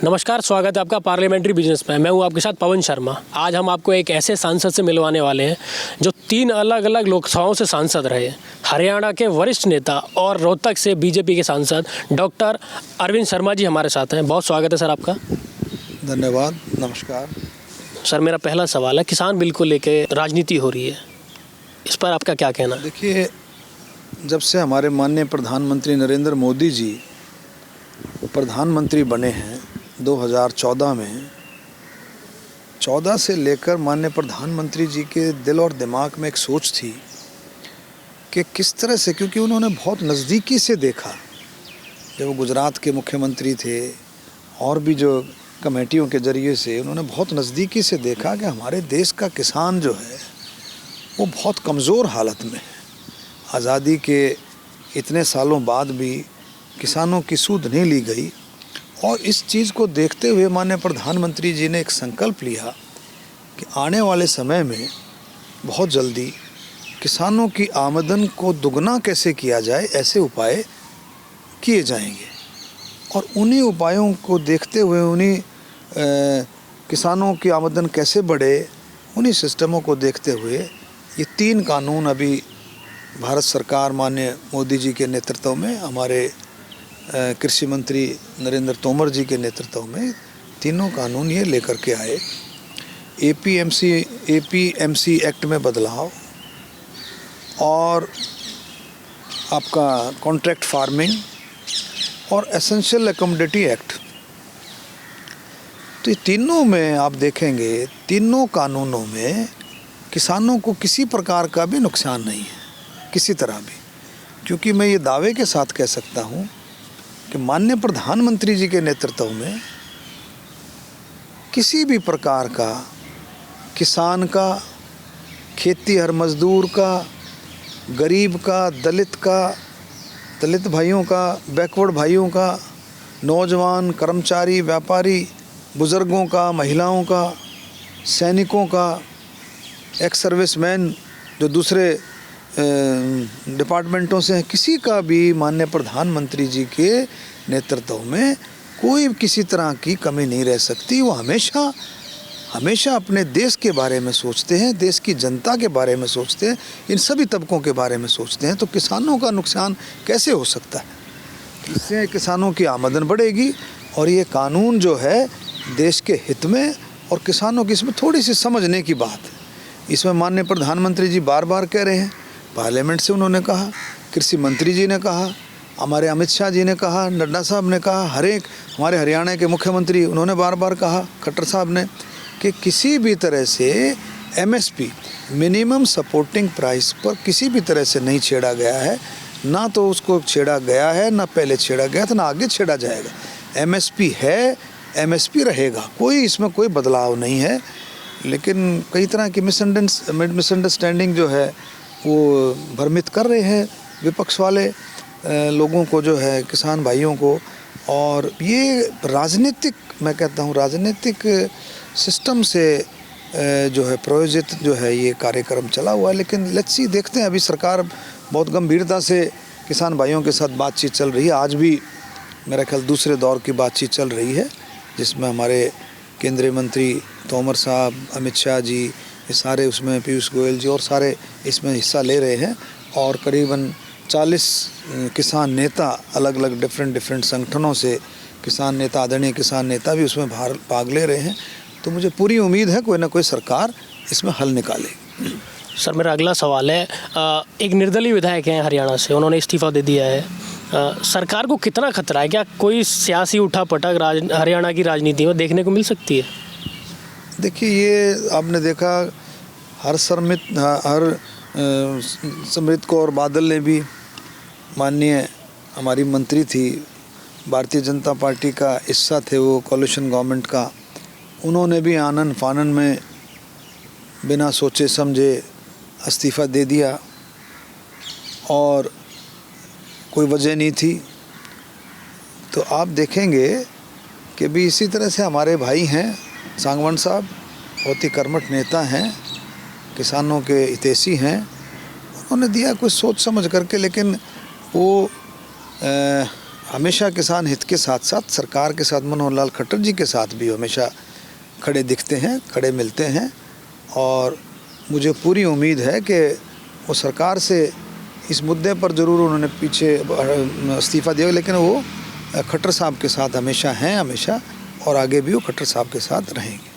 नमस्कार, स्वागत है आपका पार्लियामेंट्री बिजनेस में। मैं हूं आपके साथ पवन शर्मा। आज हम आपको एक ऐसे सांसद से मिलवाने वाले हैं जो 3 अलग अलग लोकसभाओं से सांसद रहे। हरियाणा के वरिष्ठ नेता और रोहतक से बीजेपी के सांसद डॉक्टर अरविंद शर्मा जी हमारे साथ हैं। बहुत स्वागत है सर आपका। धन्यवाद, नमस्कार। सर, मेरा पहला सवाल है, किसान बिल को लेकर राजनीति हो रही है, इस पर आपका क्या कहना है? देखिए, जब से हमारे माननीय प्रधानमंत्री नरेंद्र मोदी जी प्रधानमंत्री बने हैं 2014 में, 14 से लेकर माननीय प्रधानमंत्री जी के दिल और दिमाग में एक सोच थी कि किस तरह से, क्योंकि उन्होंने बहुत नज़दीकी से देखा जब वो गुजरात के मुख्यमंत्री थे और भी जो कमेटियों के ज़रिए से उन्होंने बहुत नज़दीकी से देखा कि हमारे देश का किसान जो है वो बहुत कमज़ोर हालत में है। आज़ादी के इतने सालों बाद भी किसानों की सूद नहीं ली गई और इस चीज़ को देखते हुए माननीय प्रधानमंत्री जी ने एक संकल्प लिया कि आने वाले समय में बहुत जल्दी किसानों की आमदन को दुगना कैसे किया जाए, ऐसे उपाय किए जाएंगे। और उन्हीं उपायों को देखते हुए, उन्हीं किसानों की आमदन कैसे बढ़े, उन्हीं सिस्टमों को देखते हुए ये 3 कानून अभी भारत सरकार माननीय मोदी जी के नेतृत्व में, हमारे कृषि मंत्री नरेंद्र तोमर जी के नेतृत्व में तीनों कानून ये लेकर के आए। एपीएमसी एक्ट में बदलाव और आपका कॉन्ट्रैक्ट फार्मिंग और एसेंशियल कमोडिटी एक्ट। तो ये तीनों में आप देखेंगे, तीनों कानूनों में किसानों को किसी प्रकार का भी नुकसान नहीं है, किसी तरह भी। क्योंकि मैं ये दावे के साथ कह सकता हूँ कि माननीय प्रधानमंत्री जी के नेतृत्व में किसी भी प्रकार का किसान का, खेतीहर मजदूर का, गरीब का, दलित भाइयों का, बैकवर्ड भाइयों का, नौजवान, कर्मचारी, व्यापारी, बुज़ुर्गों का, महिलाओं का, सैनिकों का, एक्स सर्विसमैन जो दूसरे डिपार्टमेंटों से हैं, किसी का भी माननीय प्रधानमंत्री जी के नेतृत्व में कोई किसी तरह की कमी नहीं रह सकती। वो हमेशा अपने देश के बारे में सोचते हैं, देश की जनता के बारे में सोचते हैं, इन सभी तबकों के बारे में सोचते हैं। तो किसानों का नुकसान कैसे हो सकता है? इससे किसानों की आमदन बढ़ेगी और ये कानून जो है देश के हित में, और किसानों की इसमें थोड़ी सी समझने की बात है। इसमें माननीय प्रधानमंत्री जी बार बार कह रहे हैं, पार्लियामेंट से उन्होंने कहा, कृषि मंत्री जी ने कहा, हमारे अमित शाह जी ने कहा, नड्डा साहब ने कहा, हमारे हरियाणा के मुख्यमंत्री उन्होंने बार बार कहा, खट्टर साहब ने, कि किसी भी तरह से एमएसपी मिनिमम सपोर्टिंग प्राइस पर किसी भी तरह से नहीं छेड़ा गया है। ना तो उसको छेड़ा गया है, ना पहले छेड़ा गया था, ना आगे छेड़ा जाएगा। एमएसपी है, एमएसपी रहेगा, कोई इसमें कोई बदलाव नहीं है। लेकिन कई तरह की मिसअंडरस्टैंडिंग जो है वो भ्रमित कर रहे हैं विपक्ष वाले लोगों को, जो है किसान भाइयों को। और ये राजनीतिक, मैं कहता हूँ राजनीतिक सिस्टम से जो है प्रायोजित जो है ये कार्यक्रम चला हुआ है। लेकिन लेट्स सी, देखते हैं। अभी सरकार बहुत गंभीरता से किसान भाइयों के साथ बातचीत चल रही है। आज भी मेरा ख्याल दूसरे दौर की बातचीत चल रही है, जिसमें हमारे केंद्रीय मंत्री तोमर साहब, अमित शाह जी, ये सारे, उसमें पीयूष गोयल जी और सारे इसमें हिस्सा ले रहे हैं। और करीबन 40 किसान नेता, अलग अलग डिफरेंट संगठनों से किसान नेता, आदरणीय किसान नेता भी उसमें भाग ले रहे हैं। तो मुझे पूरी उम्मीद है कोई ना कोई सरकार इसमें हल निकालेगी। सर, मेरा अगला सवाल है, एक निर्दलीय विधायक हैं हरियाणा से, उन्होंने इस्तीफ़ा दे दिया है। सरकार को कितना खतरा है? क्या कोई सियासी उठापटक हरियाणा की राजनीति में देखने को मिल सकती है? देखिए, ये आपने देखा, हर समृद्ध कौर बादल ने भी, माननीय हमारी मंत्री थी, भारतीय जनता पार्टी का हिस्सा थे वो, कोalition गवर्नमेंट का, उन्होंने भी आनन फानन में बिना सोचे समझे इस्तीफ़ा दे दिया और कोई वजह नहीं थी। तो आप देखेंगे कि भी इसी तरह से हमारे भाई हैं सांगवान साहब, बहुत ही कर्मठ नेता हैं, किसानों के हितैषी हैं। उन्होंने दिया कुछ सोच समझ करके, लेकिन वो हमेशा किसान हित के साथ साथ सरकार के साथ मनोहर लाल खट्टर जी के साथ भी हमेशा खड़े दिखते हैं, खड़े मिलते हैं। और मुझे पूरी उम्मीद है कि वो सरकार से इस मुद्दे पर ज़रूर उन्होंने पीछे इस्तीफ़ा दिया, लेकिन वो खट्टर साहब के साथ हमेशा हैं, हमेशा, और आगे भी वो खट्टर साहब के साथ रहेंगे।